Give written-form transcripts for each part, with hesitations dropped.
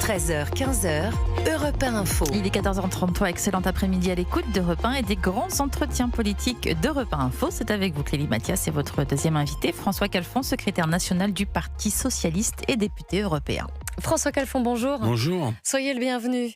13h, 15h, Europe 1 Info. Il est 14h33, excellent après-midi à l'écoute d'Europe 1 et des grands entretiens politiques d'Europe 1 Info. C'est avec vous Clélie Mathias et votre deuxième invité, François Calfon, secrétaire national du Parti Socialiste et député européen. François Calfon, bonjour. Bonjour. Soyez le bienvenu.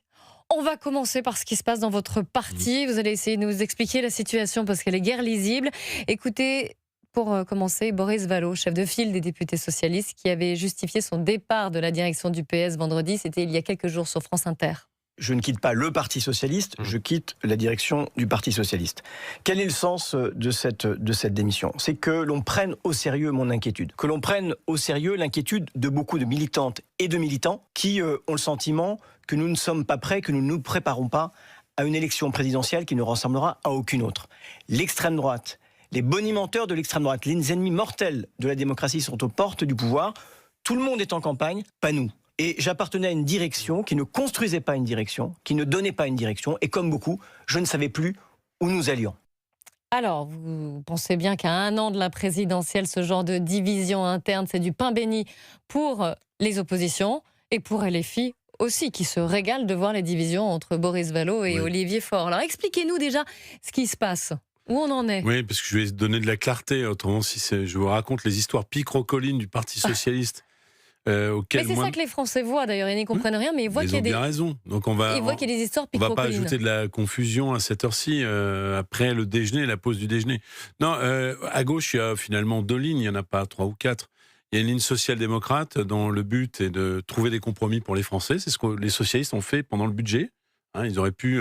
On va commencer par ce qui se passe dans votre parti. Vous allez essayer de nous expliquer la situation parce qu'elle est guère lisible. Écoutez, pour commencer, Boris Vallaud, chef de file des députés socialistes, qui avait justifié son départ de la direction du PS vendredi. C'était il y a quelques jours sur France Inter. Je ne quitte pas le Parti Socialiste, je quitte la direction du Parti Socialiste. Quel est le sens de cette démission ? C'est que l'on prenne au sérieux mon inquiétude. Que l'on prenne au sérieux l'inquiétude de beaucoup de militantes et de militants qui ont le sentiment que nous ne sommes pas prêts, que nous ne nous préparons pas à une élection présidentielle qui ne ressemblera à aucune autre. L'extrême droite, les bonimenteurs de l'extrême droite, les ennemis mortels de la démocratie sont aux portes du pouvoir. Tout le monde est en campagne, pas nous. Et j'appartenais à une direction qui ne construisait pas une direction, qui ne donnait pas une direction. Et comme beaucoup, je ne savais plus où nous allions. Alors, vous pensez bien qu'à un an de la présidentielle, ce genre de division interne, c'est du pain béni pour les oppositions et pour LFI aussi, qui se régalent de voir les divisions entre Boris Vallaud et Olivier Faure. Alors, expliquez-nous déjà ce qui se passe. Où on en est ? Oui, parce que je vais donner de la clarté. Autrement, si je vous raconte les histoires picrocolines du Parti Socialiste. Mais c'est ça que les Français voient d'ailleurs, ils n'y comprennent rien, mais ils voient qu'il y a des... Ils ont bien raison. Donc ils voient qu'il y a des histoires on va picrocolines. pas ajouter de la confusion à cette heure-ci, après le déjeuner, la pause du déjeuner. Non, à gauche, il y a finalement deux lignes, il n'y en a pas trois ou quatre. Il y a une ligne social-démocrate dont le but est de trouver des compromis pour les Français. C'est ce que les socialistes ont fait pendant le budget. Ils auraient pu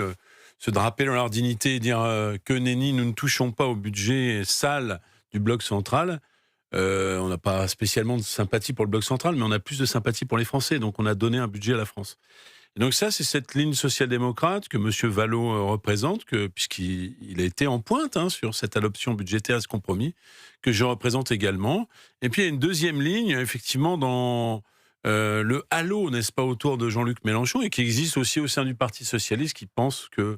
se draper dans leur dignité et dire que nenni, nous ne touchons pas au budget sale du bloc central. On n'a pas spécialement de sympathie pour le bloc central, mais on a plus de sympathie pour les Français. Donc on a donné un budget à la France. Et donc ça, c'est cette ligne social-démocrate que M. Vallaud représente, puisqu'il a été en pointe sur cette adoption budgétaire, ce compromis, que je représente également. Et puis il y a une deuxième ligne, effectivement, dans le halo, n'est-ce pas, autour de Jean-Luc Mélenchon, et qui existe aussi au sein du Parti Socialiste, qui pense que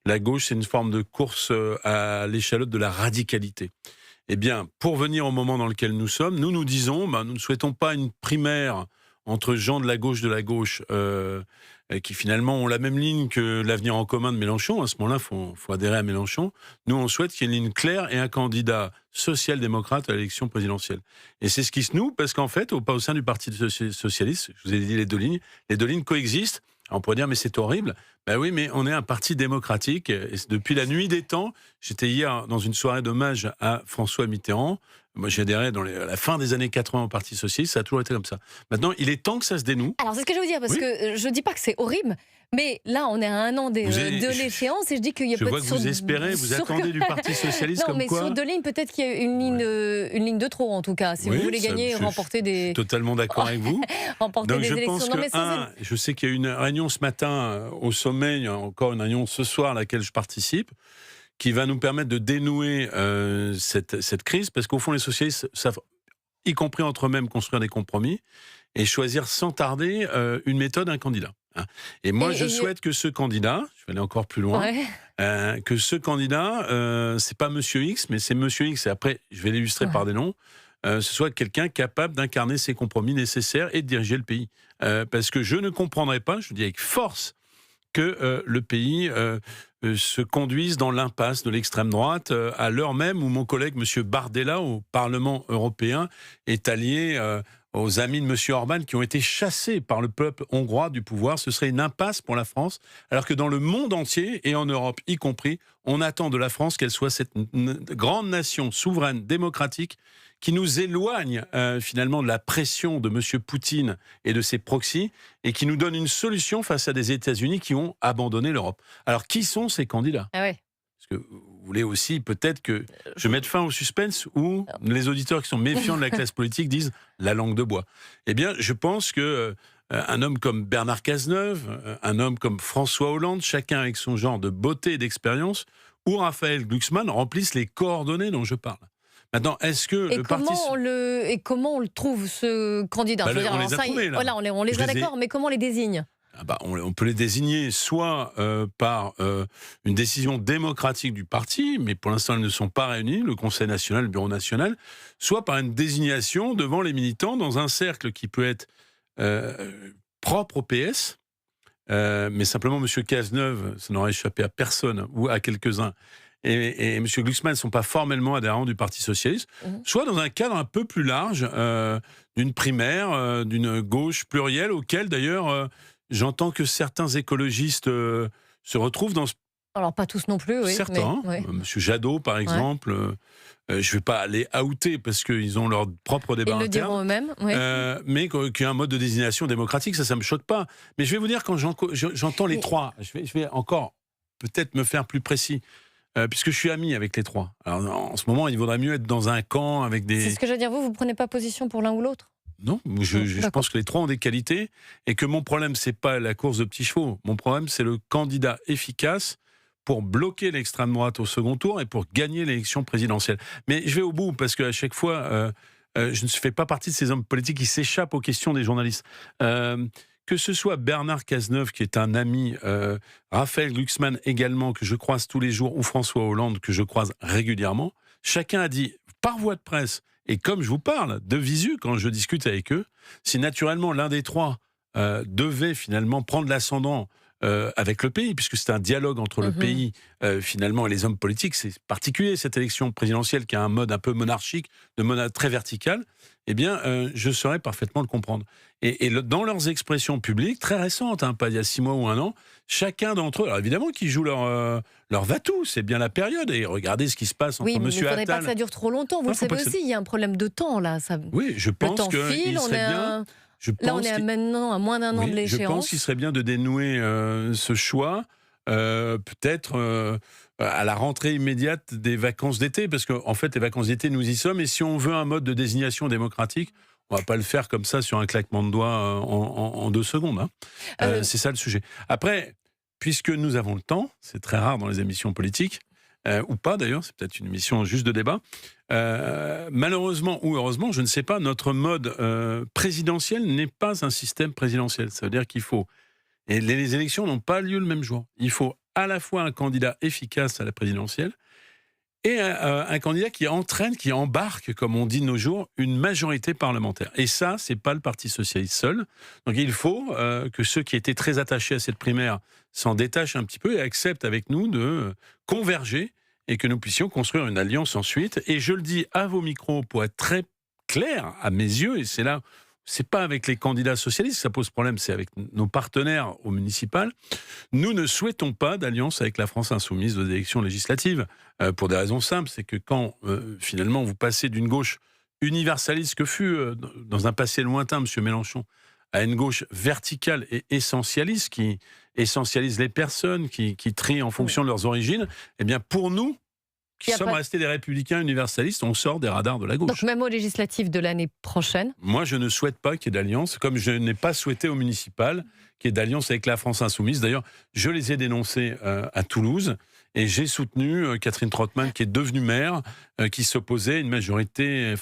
la gauche, c'est une forme de course à l'échalote de la radicalité. Eh bien, pour venir au moment dans lequel nous sommes, nous disons, nous ne souhaitons pas une primaire entre gens de la gauche qui finalement ont la même ligne que l'avenir en commun de Mélenchon. À ce moment-là, il faut adhérer à Mélenchon. Nous, on souhaite qu'il y ait une ligne claire et un candidat social-démocrate à l'élection présidentielle. Et c'est ce qui se noue, parce qu'en fait, au sein du Parti Socialiste, je vous ai dit les deux lignes coexistent. Alors on pourrait dire, mais c'est horrible. Ben oui, mais on est un parti démocratique. Et depuis la nuit des temps, j'étais hier dans une soirée d'hommage à François Mitterrand. Moi, j'ai adhéré à la fin des années 80 au Parti Socialiste. Ça a toujours été comme ça. Maintenant, il est temps que ça se dénoue. Alors, c'est ce que je veux dire, parce que je ne dis pas que c'est horrible, mais là, on est à un an de l'échéance et je dis qu'il y a peut-être... Je vois que vous espérez, vous attendez du Parti Socialiste comme quoi... Non, mais sur deux lignes, peut-être qu'il y a une ligne de trop, en tout cas. Si vous voulez gagner, remporter des... Je suis totalement d'accord avec vous. Remporter Donc, des élections. Je pense je sais qu'il y a eu une réunion ce matin au sommet, il y a encore une réunion ce soir à laquelle je participe, qui va nous permettre de dénouer cette crise, parce qu'au fond, les socialistes savent, y compris entre eux-mêmes, construire des compromis et choisir sans tarder une méthode, un candidat. Et moi, je souhaite que ce candidat, je vais aller encore plus loin, que ce candidat, c'est pas Monsieur X, mais c'est Monsieur X, et après, je vais l'illustrer par des noms, ce soit quelqu'un capable d'incarner ces compromis nécessaires et de diriger le pays. Parce que je ne comprendrai pas, je le dis avec force, que le pays se conduise dans l'impasse de l'extrême droite à l'heure même où mon collègue M. Bardella au Parlement européen est allié aux amis de M. Orban qui ont été chassés par le peuple hongrois du pouvoir. Ce serait une impasse pour la France, alors que dans le monde entier et en Europe y compris, on attend de la France qu'elle soit cette grande nation souveraine, démocratique, qui nous éloigne finalement de la pression de M. Poutine et de ses proxys, et qui nous donne une solution face à des États-Unis qui ont abandonné l'Europe. Alors, qui sont ces candidats ? Parce que vous voulez aussi peut-être que je mette fin au suspense où les auditeurs qui sont méfiants de la classe politique disent la langue de bois. Eh bien, je pense que un homme comme Bernard Cazeneuve, un homme comme François Hollande, chacun avec son genre de beauté et d'expérience, ou Raphaël Glucksmann remplissent les coordonnées dont je parle. Maintenant, est-ce que comment on le trouve, ce candidat ? On les a trouvés, là. Voilà, on les a d'accord, mais comment on les désigne ? On peut les désigner soit par une décision démocratique du parti, mais pour l'instant elles ne sont pas réunies, le Conseil national, le Bureau national, soit par une désignation devant les militants dans un cercle qui peut être propre au PS, mais simplement M. Cazeneuve, ça n'aurait échappé à personne ou à quelques-uns, et M. Glucksmann ne sont pas formellement adhérents du Parti socialiste, soit dans un cadre un peu plus large d'une primaire, d'une gauche plurielle, auquel d'ailleurs j'entends que certains écologistes se retrouvent dans ce... Alors, pas tous non plus, oui. Certains, mais, M. Jadot par exemple, je ne vais pas les outer parce qu'ils ont leur propre débat ils le interne. diront eux-mêmes, oui. Mais qu'il y a un mode de désignation démocratique, ça ne me choque pas. Mais je vais vous dire, quand j'entends les trois, je vais encore peut-être me faire plus précis, puisque je suis ami avec les trois. Alors, en ce moment, il vaudrait mieux être dans un camp avec des... C'est ce que je veux dire, vous ne prenez pas position pour l'un ou l'autre? Non, je pense que les trois ont des qualités, et que mon problème, c'est pas la course de petits chevaux. Mon problème, c'est le candidat efficace pour bloquer l'extrême droite au second tour et pour gagner l'élection présidentielle. Mais je vais au bout, parce qu'à chaque fois, je ne fais pas partie de ces hommes politiques qui s'échappent aux questions des journalistes. Que ce soit Bernard Cazeneuve, qui est un ami, Raphaël Glucksmann également, que je croise tous les jours, ou François Hollande, que je croise régulièrement, chacun a dit, par voie de presse, et comme je vous parle, de visu, quand je discute avec eux, si naturellement l'un des trois devait finalement prendre l'ascendant avec le pays, puisque c'est un dialogue entre le pays finalement et les hommes politiques. C'est particulier cette élection présidentielle qui a un mode un peu monarchique, de mode très vertical. Eh bien, je saurais parfaitement le comprendre. Et dans leurs expressions publiques, très récentes, pas il y a 6 mois ou 1 an, chacun d'entre eux, alors évidemment qu'ils jouent leur va-tout, c'est bien la période, et regardez ce qui se passe entre oui, mais M. il ne faudrait Attal... pas que ça dure trop longtemps, vous le savez aussi, il y a un problème de temps là. Ça... Oui, je pense qu'il serait bien... Là, on est maintenant à moins d'1 an de l'échéance. Je pense qu'il serait bien de dénouer ce choix, peut-être à la rentrée immédiate des vacances d'été, parce qu'en fait, les vacances d'été, nous y sommes, et si on veut un mode de désignation démocratique, on ne va pas le faire comme ça sur un claquement de doigts en 2 secondes. C'est ça le sujet. Après, puisque nous avons le temps, c'est très rare dans les émissions politiques, ou pas d'ailleurs, c'est peut-être une émission juste de débat, malheureusement ou heureusement, je ne sais pas, notre mode présidentiel n'est pas un système présidentiel. Ça veut dire qu'il faut... Et les élections n'ont pas lieu le même jour. Il faut à la fois un candidat efficace à la présidentielle et un candidat qui entraîne, qui embarque, comme on dit de nos jours, une majorité parlementaire. Et ça, c'est pas le Parti socialiste seul. Donc il faut que ceux qui étaient très attachés à cette primaire s'en détachent un petit peu et acceptent avec nous de converger et que nous puissions construire une alliance ensuite. Et je le dis à vos micros pour être très clair à mes yeux, et c'est là, c'est pas avec les candidats socialistes que ça pose problème, c'est avec nos partenaires au municipal. Nous ne souhaitons pas d'alliance avec la France insoumise aux élections législatives, pour des raisons simples. C'est que quand finalement vous passez d'une gauche universaliste que fut dans un passé lointain M. Mélenchon, à une gauche verticale et essentialiste qui essentialise les personnes, qui trie en fonction de leurs origines, eh bien pour nous, qui sommes restés des républicains universalistes, on sort des radars de la gauche. Donc même aux législatives de l'année prochaine? Moi, je ne souhaite pas qu'il y ait d'alliance, comme je n'ai pas souhaité au municipal qu'il y ait d'alliance avec la France insoumise. D'ailleurs, je les ai dénoncés à Toulouse, et j'ai soutenu Catherine Trottmann, qui est devenue maire, qui s'opposait à une majorité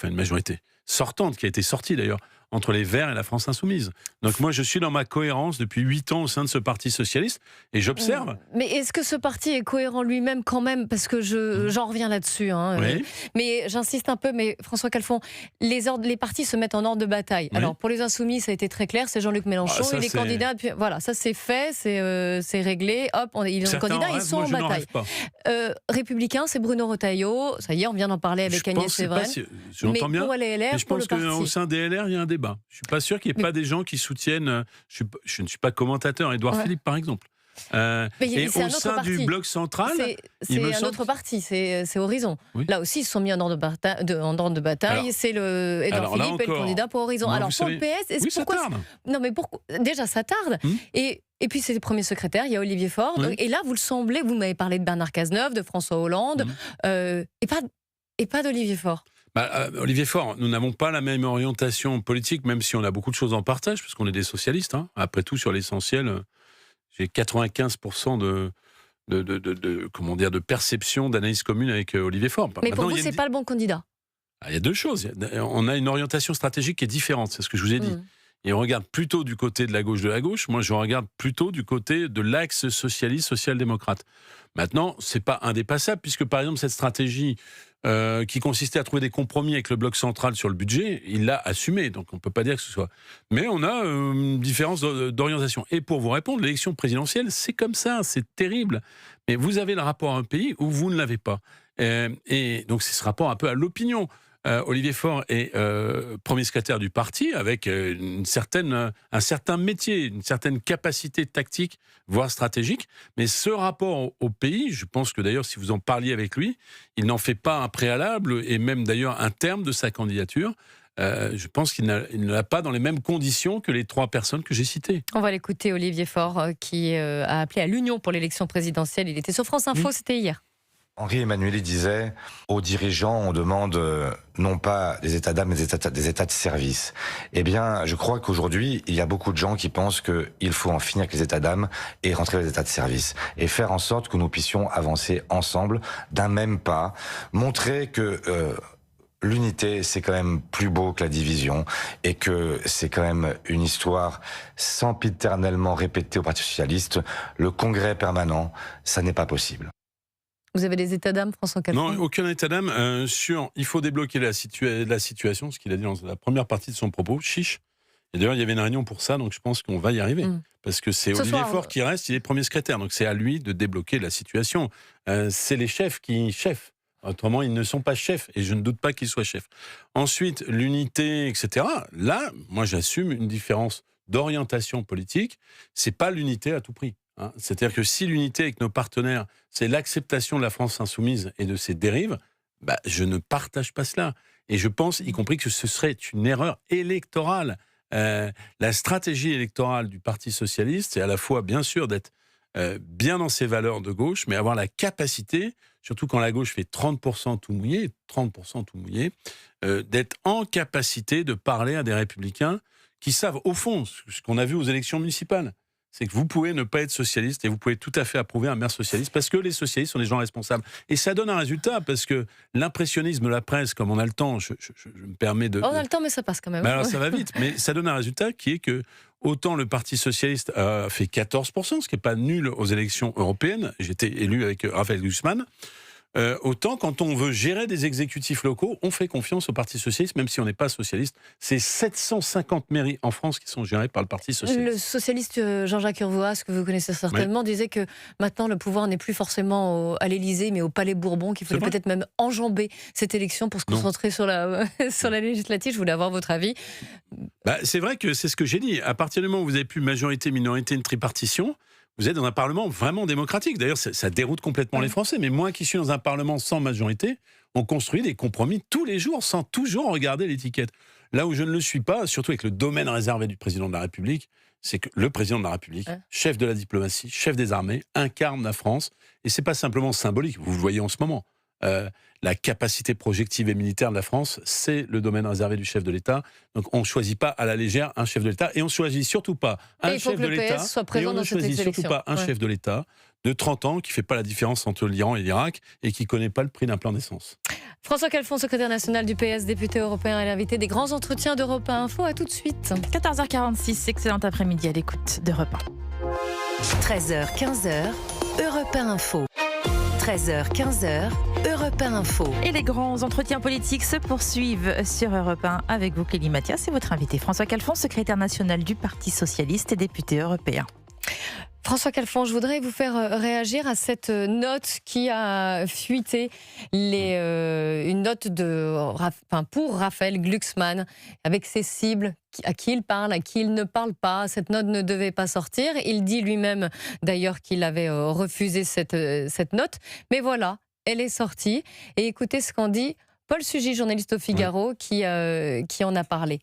sortante, qui a été sortie d'ailleurs, entre les Verts et la France insoumise. Donc moi, je suis dans ma cohérence depuis 8 ans au sein de ce Parti socialiste, et j'observe... Mais est-ce que ce parti est cohérent lui-même quand même? Parce que j'en reviens là-dessus. Oui. Mais j'insiste un peu, mais François Calfon, les partis se mettent en ordre de bataille. Oui. Alors pour les Insoumis, ça a été très clair, c'est Jean-Luc Mélenchon, il est candidat, puis voilà, ça c'est fait, c'est réglé, hop, ils sont candidats, ils sont en bataille. Républicains, c'est Bruno Retailleau, ça y est, on vient d'en parler avec Agnès Sévran. Mais pour les LR, je pense qu'au sein des LR, il y a un débat. Je ne suis pas sûr qu'il n'y ait pas des gens qui soutiennent... Je ne suis pas commentateur, Édouard Philippe, par exemple. Et au sein du bloc central, c'est un autre parti, c'est Horizon. Oui. Là aussi, ils se sont mis en ordre de bataille. C'est Édouard Philippe et le candidat pour Horizon. Alors pour le PS, pourquoi ça tarde. Non, mais déjà ça tarde. Et puis c'est les premiers secrétaires, il y a Olivier Faure. Et là, vous m'avez parlé de Bernard Cazeneuve, de François Hollande, et pas d'Olivier Faure. Olivier Faure, nous n'avons pas la même orientation politique, même si on a beaucoup de choses en partage, parce qu'on est des socialistes. Après tout, sur l'essentiel, j'ai 95% de perception, d'analyse commune avec Olivier Faure. Mais pour vous, c'est pas le bon candidat? Il y a 2 choses. On a une orientation stratégique qui est différente, c'est ce que je vous ai dit. il regarde plutôt du côté de la gauche. Moi, je regarde plutôt du côté de l'axe socialiste, social-démocrate. Maintenant, c'est pas indépassable, puisque par exemple, cette stratégie qui consistait à trouver des compromis avec le bloc central sur le budget, il l'a assumé. Donc, on peut pas dire que ce soit... Mais on a une différence d'orientation. Et pour vous répondre, l'élection présidentielle, c'est comme ça, c'est terrible. Mais vous avez le rapport à un pays où vous ne l'avez pas. Et donc, c'est ce rapport un peu à l'opinion. Olivier Faure est premier secrétaire du parti avec un certain métier, une certaine capacité tactique, voire stratégique. Mais ce rapport au pays, je pense que d'ailleurs, si vous en parliez avec lui, il n'en fait pas un préalable et même d'ailleurs un terme de sa candidature. Je pense qu'il ne l'a pas dans les mêmes conditions que les 3 personnes que j'ai citées. On va l'écouter, Olivier Faure, qui a appelé à l'union pour l'élection présidentielle. Il était sur France Info, c'était hier. Henri Emmanuelli disait aux dirigeants, on demande non pas des états d'âme, mais des états de service. Eh bien, je crois qu'aujourd'hui, il y a beaucoup de gens qui pensent qu'il faut en finir avec les états d'âme et rentrer dans les états de service. Et faire en sorte que nous puissions avancer ensemble d'un même pas, montrer que... l'unité, c'est quand même plus beau que la division et que c'est quand même une histoire sempiternellement répétée au Parti socialiste. Le congrès permanent, ça n'est pas possible. Vous avez des états d'âme, François Calfon? Non, aucun état d'âme sur il faut débloquer la situation, ce qu'il a dit dans la première partie de son propos, chiche. Et d'ailleurs, il y avait une réunion pour ça, donc je pense qu'on va y arriver. Parce que c'est Olivier Faure qui reste, il est premier secrétaire, donc c'est à lui de débloquer la situation. C'est les chefs qui chefs. Autrement, ils ne sont pas chefs, et je ne doute pas qu'ils soient chefs. Ensuite, l'unité, etc. Là, moi, j'assume une différence d'orientation politique. C'est pas l'unité à tout prix. C'est-à-dire que si l'unité avec nos partenaires, c'est l'acceptation de la France insoumise et de ses dérives, je ne partage pas cela. Et je pense, y compris, que ce serait une erreur électorale. La stratégie électorale du Parti socialiste, c'est à la fois, bien sûr, d'être bien dans ses valeurs de gauche, mais avoir la capacité, surtout quand la gauche fait 30% tout mouillé, d'être en capacité de parler à des républicains qui savent, au fond, ce qu'on a vu aux élections municipales. C'est que vous pouvez ne pas être socialiste et vous pouvez tout à fait approuver un maire socialiste parce que les socialistes sont des gens responsables. Et ça donne un résultat parce que l'impressionnisme de la presse, comme on a le temps, je me permets de... On a le temps, mais ça passe quand même. Alors ça va vite, mais ça donne un résultat qui est que autant le Parti socialiste a fait 14%, ce qui n'est pas nul aux élections européennes, j'étais élu avec Raphaël Glucksmann, autant quand on veut gérer des exécutifs locaux, on fait confiance au Parti socialiste, même si on n'est pas socialiste. C'est 750 mairies en France qui sont gérées par le Parti socialiste. Le socialiste Jean-Jacques Urvoas, que vous connaissez certainement, disait que maintenant le pouvoir n'est plus forcément à l'Élysée, mais au Palais Bourbon, qu'il fallait peut-être même enjamber cette élection pour se concentrer sur la législative. Je voulais avoir votre avis. C'est vrai que c'est ce que j'ai dit. À partir du moment où vous avez plus majorité, minorité, une tripartition, vous êtes dans un Parlement vraiment démocratique. D'ailleurs, ça déroute complètement les Français. Mais moi qui suis dans un Parlement sans majorité, on construit des compromis tous les jours sans toujours regarder l'étiquette. Là où je ne le suis pas, surtout avec le domaine réservé du président de la République, c'est que le président de la République, chef de la diplomatie, chef des armées, incarne la France. Et c'est pas simplement symbolique, vous le voyez en ce moment. La capacité projective et militaire de la France, c'est le domaine réservé du chef de l'État. Donc on ne choisit pas à la légère un chef de l'État et on ne choisit surtout pas un chef de l'État. Et on ne choisit surtout pas un chef de l'État de 30 ans qui ne fait pas la différence entre l'Iran et l'Irak et qui ne connaît pas le prix d'un plein d'essence. François Calfon, secrétaire national du PS, député européen et l'invité des grands entretiens d'Europe 1 Info. À tout de suite. 14h46, excellent après-midi à l'écoute d'Europe 1. 13h, 15h, Europe 1 Info. 13h, 15h, Europe 1 Info. Et les grands entretiens politiques se poursuivent sur Europe 1 avec vous, Clélie Mathias, et votre invité François Calfon, secrétaire national du Parti socialiste et député européen. François Calfon, je voudrais vous faire réagir à cette note qui a fuité, une note pour Raphaël Glucksmann, avec ses cibles, à qui il parle, à qui il ne parle pas. Cette note ne devait pas sortir. Il dit lui-même, d'ailleurs, qu'il avait refusé cette note. Mais voilà, elle est sortie. Et écoutez ce qu'en dit Paul Sugy, journaliste au Figaro, qui en a parlé.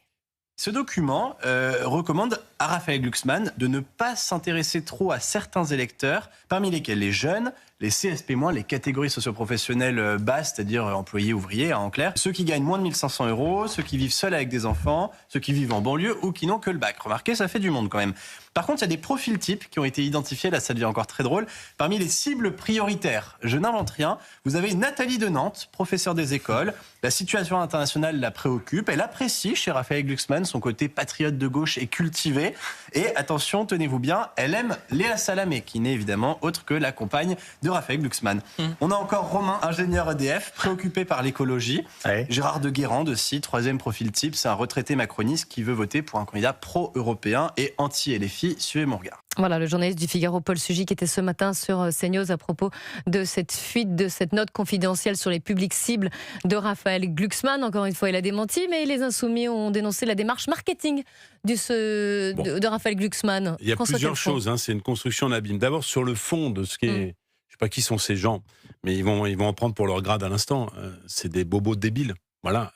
Ce document recommande à Raphaël Glucksmann de ne pas s'intéresser trop à certains électeurs, parmi lesquels les jeunes, les CSP-, les catégories socioprofessionnelles basses, c'est-à-dire employés, ouvriers, en clair, ceux qui gagnent moins de 1 500 €, ceux qui vivent seuls avec des enfants, ceux qui vivent en banlieue ou qui n'ont que le bac. Remarquez, ça fait du monde quand même. Par contre, il y a des profils types qui ont été identifiés, là ça devient encore très drôle, parmi les cibles prioritaires. Je n'invente rien, vous avez Nathalie de Nantes, professeure des écoles, la situation internationale la préoccupe, elle apprécie chez Raphaël Glucksmann son côté patriote de gauche et cultivé, et attention, tenez-vous bien, elle aime Léa Salamé, qui n'est évidemment autre que la compagne de Raphaël Glucksmann. On a encore Romain, ingénieur EDF, préoccupé par l'écologie, Gérard de Guérande aussi, troisième profil type, c'est un retraité macroniste qui veut voter pour un candidat pro-européen et anti-LFI. Suivez mon regard. Voilà, le journaliste du Figaro, Paul Sugy, qui était ce matin sur CNews à propos de cette fuite, de cette note confidentielle sur les publics cibles de Raphaël Glucksmann. Encore une fois, il a démenti, mais les Insoumis ont dénoncé la démarche marketing de Raphaël Glucksmann. Il y a plusieurs choses, c'est une construction en abîme. D'abord, sur le fond de ce qui est... Je ne sais pas qui sont ces gens, mais ils vont en prendre pour leur grade à l'instant. C'est des bobos débiles. Voilà,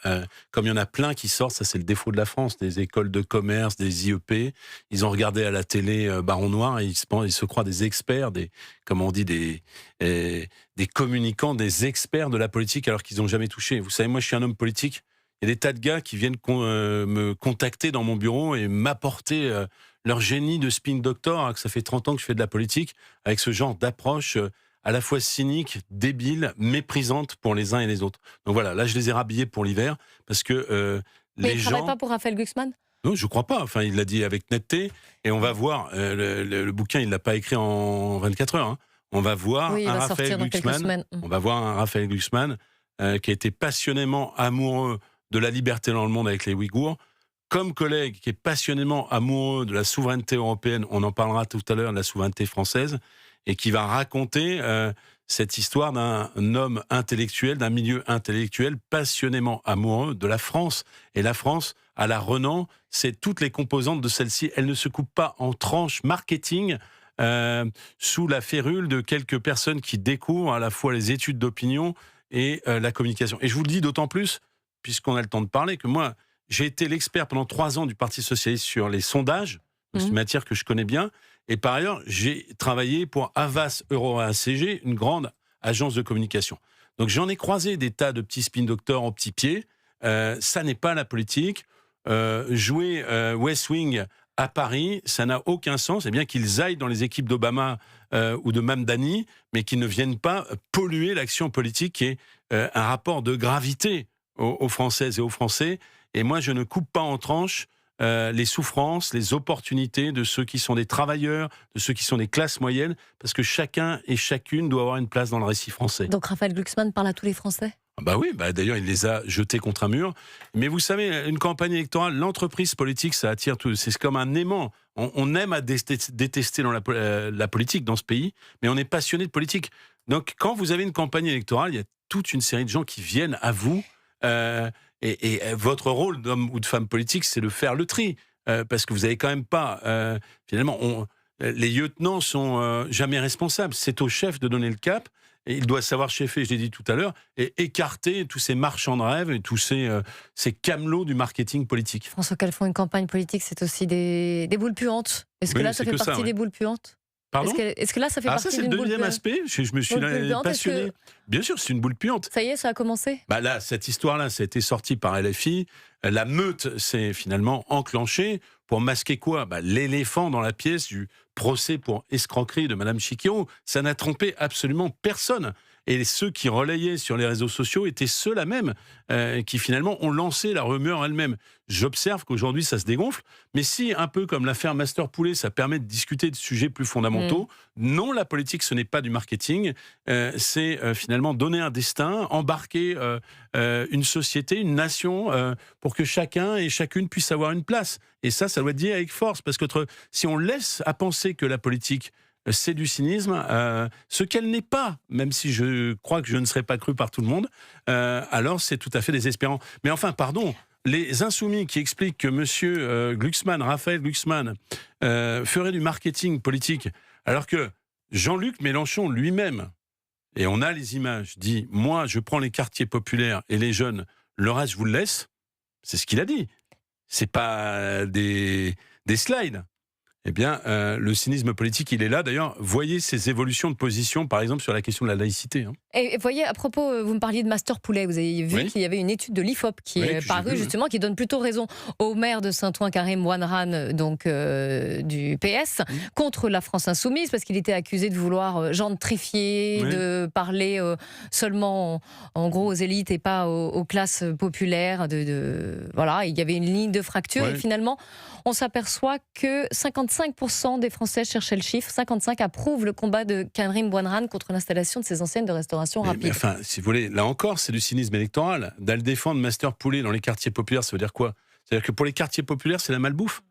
comme il y en a plein qui sortent, ça c'est le défaut de la France, des écoles de commerce, des IEP, ils ont regardé à la télé Baron Noir et ils se croient des experts, des communicants, des experts de la politique alors qu'ils n'ont jamais touché. Vous savez, moi je suis un homme politique, il y a des tas de gars qui viennent me contacter dans mon bureau et m'apporter leur génie de spin doctor, alors que ça fait 30 ans que je fais de la politique, avec ce genre d'approche à la fois cynique, débile, méprisante pour les uns et les autres. Donc voilà, là je les ai rhabillés pour l'hiver, parce que mais les il ne travaille pas pour Raphaël Glucksmann ? Non, je ne crois pas. Enfin, il l'a dit avec netteté, et on va voir, le bouquin, il ne l'a pas écrit en 24 heures. Hein. On va voir un Raphaël Glucksmann, on va voir un Raphaël Glucksmann qui a été passionnément amoureux de la liberté dans le monde avec les Ouïghours, comme collègue qui est passionnément amoureux de la souveraineté européenne, on en parlera tout à l'heure, de la souveraineté française, et qui va raconter cette histoire d'un homme intellectuel, d'un milieu intellectuel passionnément amoureux de la France. Et la France, à la Renan, c'est toutes les composantes de celle-ci. Elle ne se coupe pas en tranches marketing sous la férule de quelques personnes qui découvrent à la fois les études d'opinion et la communication. Et je vous le dis d'autant plus, puisqu'on a le temps de parler, que moi, j'ai été l'expert pendant 3 ans du Parti Socialiste sur les sondages. C'est une matière que je connais bien. Et par ailleurs, j'ai travaillé pour Havas EuroACG, une grande agence de communication. Donc j'en ai croisé des tas de petits spin doctors en petits pieds. Ça n'est pas la politique. Jouer West Wing à Paris, ça n'a aucun sens. C'est bien qu'ils aillent dans les équipes d'Obama ou de Mamdani, mais qu'ils ne viennent pas polluer l'action politique qui est un rapport de gravité aux Françaises et aux Français. Et moi, je ne coupe pas en tranches les souffrances, les opportunités de ceux qui sont des travailleurs, de ceux qui sont des classes moyennes, parce que chacun et chacune doit avoir une place dans le récit français. Donc Raphaël Glucksmann parle à tous les Français ? Bah oui, d'ailleurs il les a jetés contre un mur. Mais vous savez, une campagne électorale, l'entreprise politique, ça attire tout. C'est comme un aimant. On aime à détester dans la politique dans ce pays, mais on est passionné de politique. Donc quand vous avez une campagne électorale, il y a toute une série de gens qui viennent à vous. Et votre rôle d'homme ou de femme politique, c'est de faire le tri. Parce que vous n'avez quand même pas... finalement, les lieutenants sont jamais responsables. C'est au chef de donner le cap. Et il doit savoir cheffer, je l'ai dit tout à l'heure, et écarter tous ces marchands de rêve et tous ces camelots du marketing politique. François Calfon, une campagne politique, c'est aussi des boules puantes. Est-ce que là, ça fait partie des boules puantes ? Pardon ? Est-ce que là, ça fait partie d'une boule puante ? Ça, c'est le deuxième aspect. Je me suis passionné. Bien sûr, c'est une boule puante. Ça y est, ça a commencé ? Là, cette histoire-là, ça a été sorti par LFI. La meute s'est finalement enclenchée pour masquer quoi ? L'éléphant dans la pièce du procès pour escroquerie de Madame Chiquero. Ça n'a trompé absolument personne. Et ceux qui relayaient sur les réseaux sociaux étaient ceux-là même qui finalement ont lancé la rumeur elle-même. J'observe qu'aujourd'hui ça se dégonfle, mais si un peu comme l'affaire Master Poulet, ça permet de discuter de sujets plus fondamentaux, non, la politique ce n'est pas du marketing, c'est finalement donner un destin, embarquer une société, une nation, pour que chacun et chacune puisse avoir une place. Et ça doit être dit avec force, parce que si on laisse à penser que la politique c'est du cynisme, ce qu'elle n'est pas, même si je crois que je ne serai pas cru par tout le monde, alors c'est tout à fait désespérant. Mais enfin, pardon, les insoumis qui expliquent que monsieur Glucksmann, Raphaël Glucksmann, ferait du marketing politique, alors que Jean-Luc Mélenchon lui-même, et on a les images, dit « Moi, je prends les quartiers populaires et les jeunes, le reste, je vous le laisse », c'est ce qu'il a dit. C'est pas des slides. eh bien, le cynisme politique, il est là. D'ailleurs, voyez ces évolutions de position, par exemple, sur la question de la laïcité. Hein. Et voyez, à propos, vous me parliez de Master Poulet, vous avez vu qu'il y avait une étude de l'IFOP qui est parue, justement, qui donne plutôt raison au maire de Saint-Ouen, Karim Bouamrane, donc du PS, contre la France Insoumise, parce qu'il était accusé de vouloir gentrifier, de parler seulement, en gros, aux élites et pas aux classes populaires. Voilà, il y avait une ligne de fracture, et finalement, on s'aperçoit que 55% des Français, cherchaient le chiffre, 55 approuvent le combat de Karim Bouamrane contre l'installation de ces enseignes de restauration rapide. Mais enfin, si vous voulez, là encore, c'est du cynisme électoral. D'aller défendre Master Poulet dans les quartiers populaires, ça veut dire quoi? C'est-à-dire que pour les quartiers populaires, c'est la malbouffe.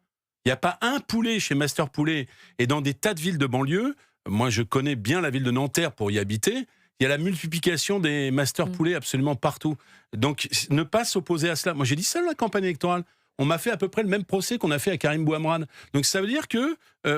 Il n'y a pas un poulet chez Master Poulet. Et dans des tas de villes de banlieue, moi je connais bien la ville de Nanterre pour y habiter, il y a la multiplication des Master Poulet absolument partout. Donc ne pas s'opposer à cela. Moi j'ai dit ça dans la campagne électorale. On m'a fait à peu près le même procès qu'on a fait à Karim Bouamrane. Donc ça veut dire que,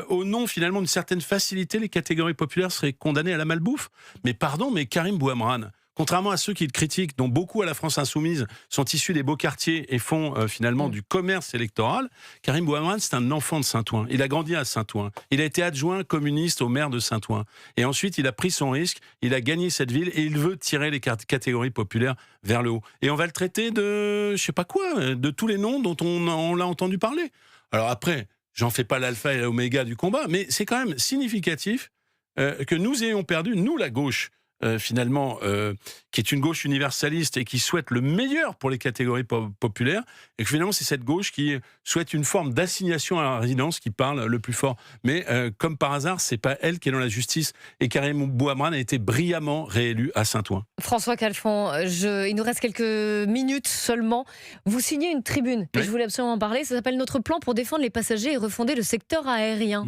au nom finalement d'une certaine facilité, les catégories populaires seraient condamnées à la malbouffe. Mais pardon, mais Karim Bouamrane, contrairement à ceux qui le critiquent, dont beaucoup à la France Insoumise sont issus des beaux quartiers et font finalement du commerce électoral, Karim Bouamrane, c'est un enfant de Saint-Ouen. Il a grandi à Saint-Ouen. Il a été adjoint communiste au maire de Saint-Ouen. Et ensuite, il a pris son risque, il a gagné cette ville et il veut tirer les catégories populaires vers le haut. Et on va le traiter de, je sais pas quoi, de tous les noms dont on l'a entendu parler. Alors après, j'en fais pas l'alpha et l'oméga du combat, mais c'est quand même significatif que nous ayons perdu, nous la gauche, finalement, qui est une gauche universaliste et qui souhaite le meilleur pour les catégories populaires, et que finalement c'est cette gauche qui souhaite une forme d'assignation à la résidence qui parle le plus fort. Mais comme par hasard, c'est pas elle qui est dans la justice, et Karim Bouamrane a été brillamment réélu à Saint-Ouen. François Calfon, il nous reste quelques minutes seulement. Vous signez une tribune, et je voulais absolument en parler, ça s'appelle « Notre plan pour défendre les passagers et refonder le secteur aérien ».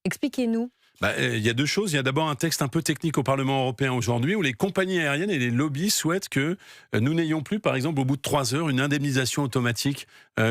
Expliquez-nous. Il y a deux choses. Il y a d'abord un texte un peu technique au Parlement européen aujourd'hui où les compagnies aériennes et les lobbies souhaitent que nous n'ayons plus, par exemple, au bout de 3 heures, une indemnisation automatique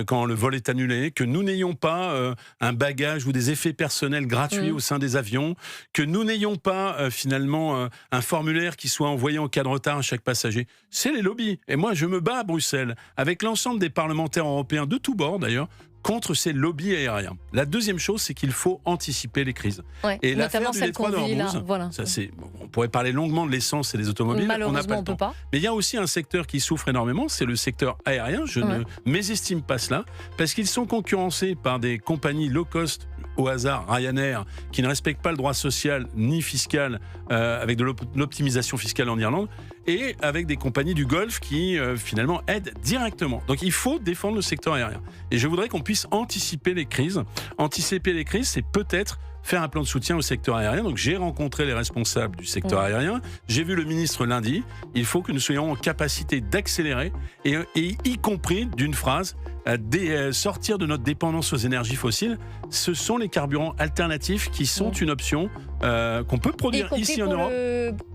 quand le vol est annulé, que nous n'ayons pas un bagage ou des effets personnels gratuits au sein des avions, que nous n'ayons pas finalement un formulaire qui soit envoyé en cas de retard à chaque passager. C'est les lobbies. Et moi, je me bats à Bruxelles avec l'ensemble des parlementaires européens, de tous bords d'ailleurs, contre ces lobbies aériens. La deuxième chose, c'est qu'il faut anticiper les crises. Et l'affaire du détroit d'Ormuz, on pourrait parler longuement de l'essence et des automobiles, on n'a pas le temps. Mais il y a aussi un secteur qui souffre énormément, c'est le secteur aérien. Je ne mésestime pas cela, parce qu'ils sont concurrencés par des compagnies low cost, au hasard, Ryanair, qui ne respectent pas le droit social ni fiscal, avec de l'optimisation fiscale en Irlande, et avec des compagnies du Golfe qui, finalement, aident directement. Donc il faut défendre le secteur aérien. Et je voudrais qu'on puisse anticiper les crises. Anticiper les crises, c'est peut-être faire un plan de soutien au secteur aérien. Donc j'ai rencontré les responsables du secteur aérien, j'ai vu le ministre lundi. Il faut que nous soyons en capacité d'accélérer, et y compris d'une phrase, sortir de notre dépendance aux énergies fossiles. Ce sont les carburants alternatifs qui sont une option qu'on peut produire ici en Europe.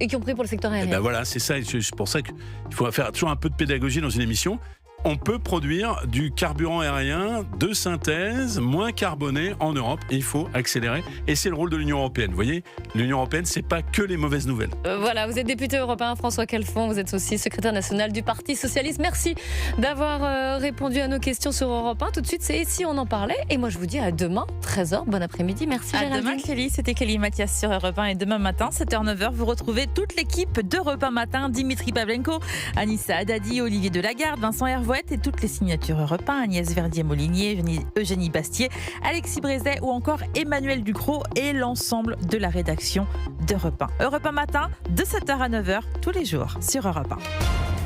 Y compris pour le secteur aérien. Et ben voilà, c'est ça. C'est pour ça qu'il faut faire toujours un peu de pédagogie dans une émission. On peut produire du carburant aérien de synthèse, moins carboné en Europe, et il faut accélérer. Et c'est le rôle de l'Union européenne. Vous voyez, l'Union européenne, c'est pas que les mauvaises nouvelles. Voilà, vous êtes député européen, François Calfon, vous êtes aussi secrétaire national du Parti Socialiste. Merci d'avoir répondu à nos questions sur Europe 1. Tout de suite, c'est Si on en parlait. Et moi, je vous dis à demain, 13h. Bon après-midi. Merci, à Géraldine. demain, Kelly. C'était Kelly Mathias sur Europe 1. Et demain matin, 7h-9h, vous retrouvez toute l'équipe d'Europe 1 Matin. Dimitri Pavlenko, Anissa Haddadi, Olivier Delagarde, Vincent Hervouet et toutes les signatures Europe 1, Agnès Verdier-Molinier, Eugénie Bastier, Alexis Brézet ou encore Emmanuel Ducrot et l'ensemble de la rédaction d'Europe 1. Europe 1 Matin, de 7h à 9h, tous les jours sur Europe 1.